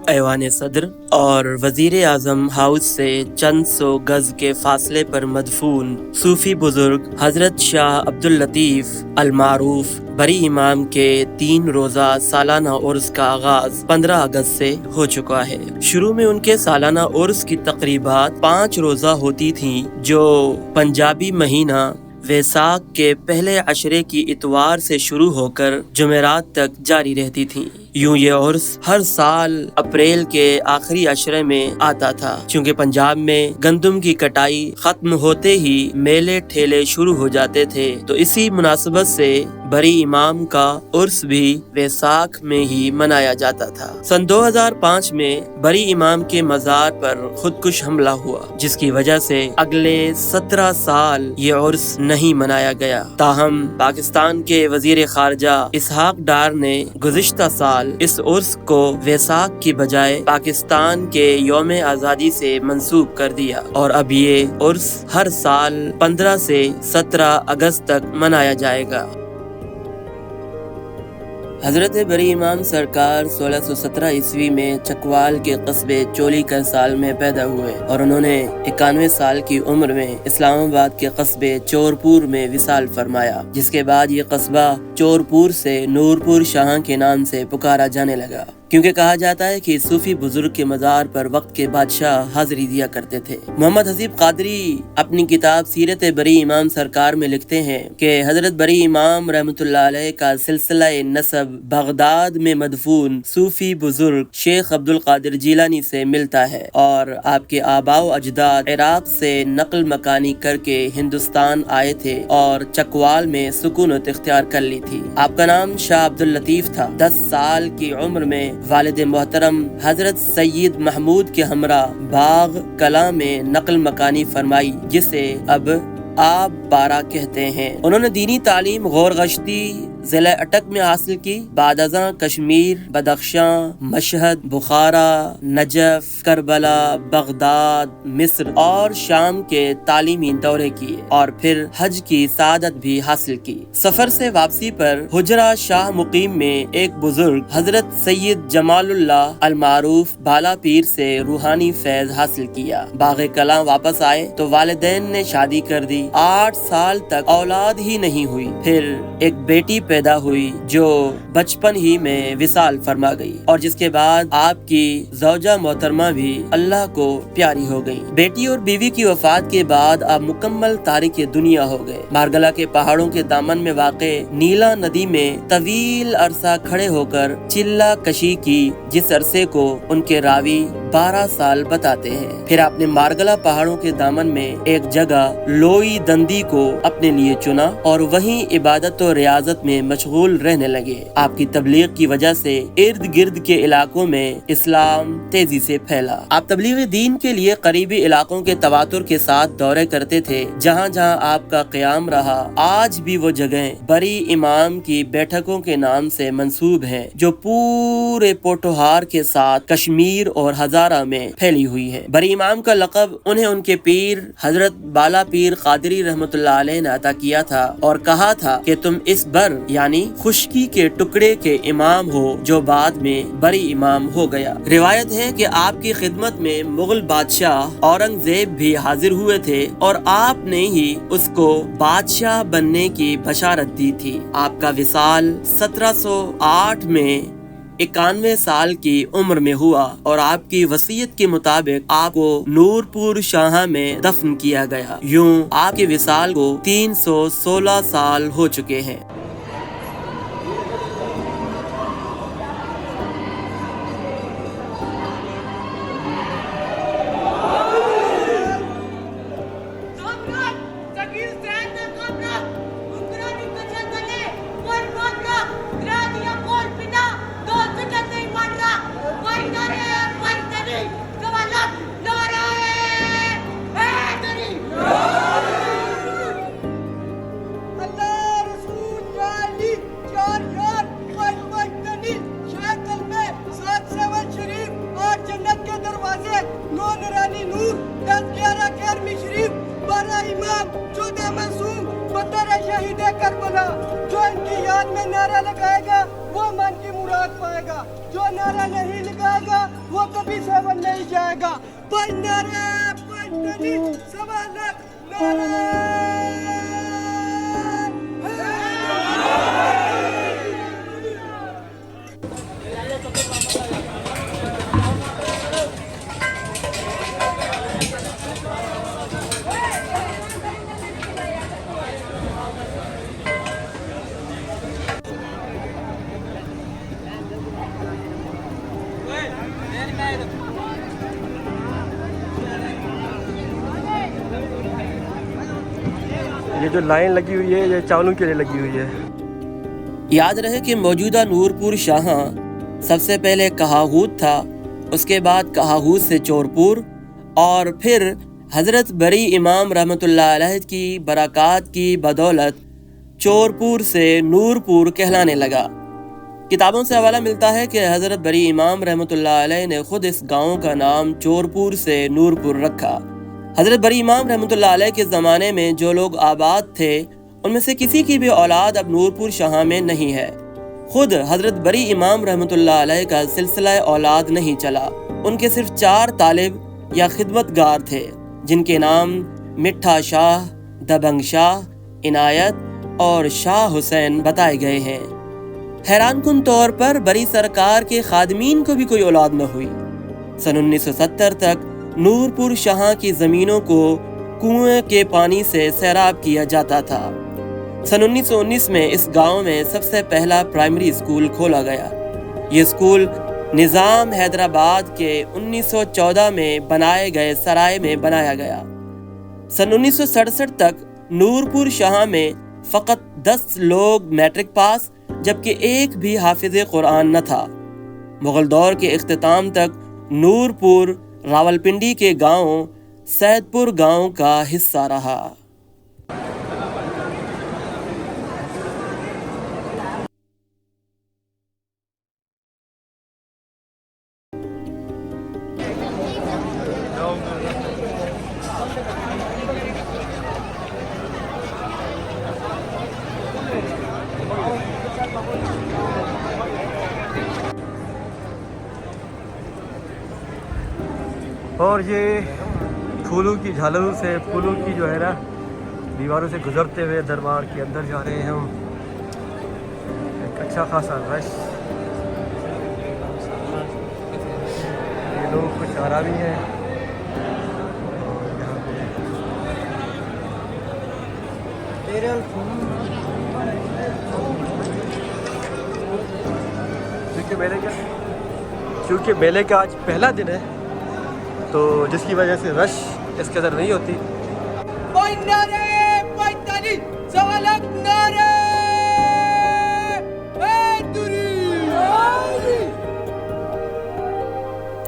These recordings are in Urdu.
ایوان صدر اور وزیر اعظم ہاؤس سے چند سو گز کے فاصلے پر مدفون صوفی بزرگ حضرت شاہ عبداللطیف المعروف بری امام کے 3 روزہ سالانہ عرس کا آغاز 15 اگست سے ہو چکا ہے۔ شروع میں ان کے سالانہ عرس کی تقریبات 5 روزہ ہوتی تھیں، جو پنجابی مہینہ ویساکھ کے پہلے عشرے کی اتوار سے شروع ہو کر جمعرات تک جاری رہتی تھیں۔ یوں یہ عرس ہر سال اپریل کے آخری عشرے میں آتا تھا، چونکہ پنجاب میں گندم کی کٹائی ختم ہوتے ہی میلے ٹھیلے شروع ہو جاتے تھے، تو اسی مناسبت سے بری امام کا عرس بھی ویساکھ میں ہی منایا جاتا تھا۔ سن 2005 میں بری امام کے مزار پر خودکش حملہ ہوا، جس کی وجہ سے اگلے 17 سال یہ عرس نہیں منایا گیا۔ تاہم پاکستان کے وزیر خارجہ اسحاق ڈار نے گزشتہ سال اس عرس کو ویساکھ کی بجائے پاکستان کے یوم آزادی سے منسوب کر دیا، اور اب یہ عرس ہر سال 15 سے 17 اگست تک منایا جائے گا۔ حضرت بری امام سرکار 1617 عیسوی میں چکوال کے قصبے چولی کرسال میں پیدا ہوئے، اور انہوں نے 91 سال کی عمر میں اسلام آباد کے قصبے چورپور میں وصال فرمایا، جس کے بعد یہ قصبہ چورپور سے نورپور شاہ کے نام سے پکارا جانے لگا، کیونکہ کہا جاتا ہے کہ صوفی بزرگ کے مزار پر وقت کے بادشاہ حاضری دیا کرتے تھے۔ محمد حسیب قادری اپنی کتاب سیرت بری امام سرکار میں لکھتے ہیں کہ حضرت بری امام رحمۃ اللہ علیہ کا سلسلہ نسب بغداد میں مدفون صوفی بزرگ شیخ عبدالقادر جیلانی سے ملتا ہے، اور آپ کے آباء و اجداد عراق سے نقل مکانی کر کے ہندوستان آئے تھے اور چکوال میں سکونت اختیار کر لی تھی۔ آپ کا نام شاہ عبداللطیف تھا۔ 10 سال کی عمر میں والد محترم حضرت سید محمود کے ہمراہ باغ کلاں میں نقل مکانی فرمائی، جسے اب آپ بارہ کہتے ہیں۔ انہوں نے دینی تعلیم غور گشتی ضلع اٹک میں حاصل کی، بعد ازاں Kashmir, Badakhshan, Mashhad, Bukhara, Najaf, Karbala, Baghdad, مصر اور شام کے تعلیمی دورے کیے، اور پھر حج کی سعادت بھی حاصل کی۔ سفر سے واپسی پر حجرہ شاہ مقیم میں ایک بزرگ حضرت سید جمال اللہ المعروف بالا پیر سے روحانی فیض حاصل کیا۔ باغ کلاں واپس آئے تو والدین نے شادی کر دی۔ 8 سال تک اولاد ہی نہیں ہوئی، پھر ایک بیٹی پیدا ہوئی جو بچپن ہی میں وصال فرما گئی، اور جس کے بعد آپ کی زوجہ محترمہ بھی اللہ کو پیاری ہو گئی۔ بیٹی اور بیوی کی وفات کے بعد آپ مکمل تارک دنیا ہو گئے۔ مارگلا کے پہاڑوں کے دامن میں واقع نیلا ندی میں طویل عرصہ کھڑے ہو کر چلہ کشی کی، جس عرصے کو ان کے راوی 12 سال بتاتے ہیں۔ پھر آپ نے مارگلا پہاڑوں کے دامن میں ایک جگہ لوئی دندی کو اپنے لیے چنا، اور وہیں عبادت و ریاضت میں مشغول رہنے لگے۔ آپ کی تبلیغ کی وجہ سے ارد گرد کے علاقوں میں اسلام تیزی سے پھیلا۔ آپ تبلیغ دین کے لیے قریبی علاقوں کے تواتر کے ساتھ دورے کرتے تھے۔ جہاں جہاں آپ کا قیام رہا، آج بھی وہ جگہیں بری امام کی بیٹھکوں کے نام سے منسوب ہیں، جو پورے پوٹوہار کے ساتھ کشمیر اور ہزارہ میں پھیلی ہوئی ہے۔ بری امام کا لقب انہیں ان کے پیر حضرت بالا پیر قادری رحمۃ اللہ علیہ نے عطا کیا تھا، اور کہا تھا کہ تم اس بر یعنی خشکی کے ٹکڑے کے امام ہو، جو بعد میں بری امام ہو گیا۔ روایت ہے کہ آپ کی خدمت میں مغل بادشاہ اورنگزیب بھی حاضر ہوئے تھے، اور آپ نے ہی اس کو بادشاہ بننے کی بشارت دی تھی۔ آپ کا وصال 1708 میں 91 سال کی عمر میں ہوا، اور آپ کی وصیت کے مطابق آپ کو نورپور شاہ میں دفن کیا گیا۔ یوں آپ کے وصال کو 316 سال ہو چکے ہیں۔ 11ویں شریف 12 امام 14 معصوم 15 شہید کربلا. جو ان کی یاد میں نعرہ لگائے گا وہ من کی مراد پائے گا. جو نعرہ نہیں لگائے گا وہ کبھی سیون نہیں جائے گا. پنج نعرہ پنج تنی سوا لاکھ نعرہ. یہ جو لائن لگی ہوئی ہے یہ چاولوں کے لیے لگی ہوئی ہے. یاد رہے کہ موجودہ نورپور شاہاں سب سے پہلے کہاہوت تھا، اس کے بعد کہاہوت سے چورپور، اور پھر حضرت بری امام رحمۃ اللہ علیہ کی برکات کی بدولت چورپور سے نورپور کہلانے لگا. کتابوں سے حوالہ ملتا ہے کہ حضرت بری امام رحمۃ اللہ علیہ نے خود اس گاؤں کا نام چورپور سے نورپور رکھا. حضرت بری امام رحمۃ اللہ علیہ کے زمانے میں جو لوگ آباد تھے ان میں سے کسی کی بھی اولاد اب نورپور شاہاں میں نہیں ہے. خود حضرت بری امام رحمۃ اللہ علیہ کا سلسلہ اولاد نہیں چلا. ان کے صرف 4 طالب یا خدمتگار تھے جن کے نام مٹھا شاہ، دبنگ شاہ، عنایت اور شاہ حسین بتائے گئے ہیں. حیران کن طور پر بری سرکار کے خادمین کو بھی کوئی اولاد نہ ہوئی. سن 1970 تک نورپور شاہاں کی زمینوں کو کنویں کے پانی سے سیراب کیا جاتا تھا. سن 1919 میں اس گاؤں میں سب سے پہلا پرائمری اسکول کھولا گیا. یہ اسکول نظام حیدرآباد کے 1914 میں بنائے گئے سرائے میں بنایا گیا. سن 1967 تک نورپور شاہاں میں فقط 10 لوگ میٹرک پاس جبکہ ایک بھی حافظ قرآن نہ تھا. مغل دور کے اختتام تک نورپور راولپنڈی کے گاؤں سید پور گاؤں کا حصہ رہا. اور یہ پھولوں کی جھالروں سے، پھولوں کی جو ہے نا دیواروں سے گزرتے ہوئے دربار کے اندر جا رہے ہیں ہم. ایک اچھا خاصا رش. یہ لوگ کچھ آرامی ہیں. چونکہ میلے کا آج پہلا دن ہے تو جس کی وجہ سے رش اس قدر نہیں ہوتی.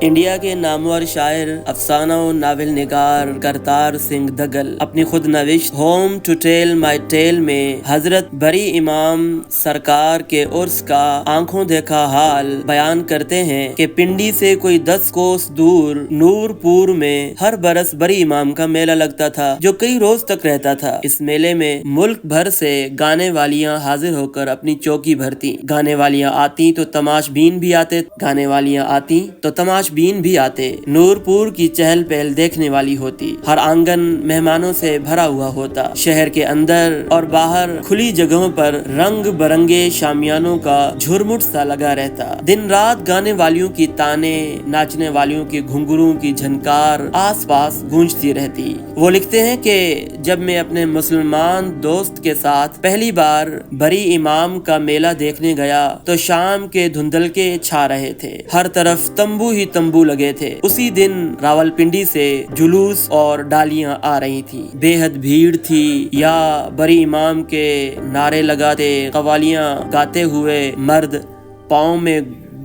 انڈیا کے نامور شاعر، افسانہ و ناول نگار کرتار سنگھ دگل اپنی خود نوشت home to tell my tale میں حضرت بری امام سرکار کے عرس کا آنکھوں دیکھا حال بیان کرتے ہیں کہ پنڈی سے کوئی 10 کوس دور نورپور میں ہر برس بری امام کا میلہ لگتا تھا جو کئی روز تک رہتا تھا. اس میلے میں ملک بھر سے گانے والیاں حاضر ہو کر اپنی چوکی بھرتی. گانے والیاں آتی تو تماش بین بھی آتے، گانے والیاں آتی تو تماش بین بھی آتے. نورپور کی چہل پہل دیکھنے والی ہوتی. ہر آنگن مہمانوں سے بھرا ہوا ہوتا. شہر کے اندر اور باہر کھلی جگہوں پر رنگ برنگے شامیانوں کا جھرمٹ سا لگا رہتا. دن رات گانے والیوں کی تانے، ناچنے والیوں کی گھنگروں کی جھنکار آس پاس گونجتی رہتی. وہ لکھتے ہیں کہ جب میں اپنے مسلمان دوست کے ساتھ پہلی بار بری امام کا میلہ دیکھنے گیا تو شام کے دھندلکے چھا رہے تھے. ہر طرف تمبو ہی تمبو لگے تھے. اسی دن راولپنڈی سے جلوس اور ڈالیاں آ رہی تھی. بے حد بھیڑ تھی. یا بری امام کے نعرے لگاتے، قوالیاں گاتے ہوئے مرد پاؤں میں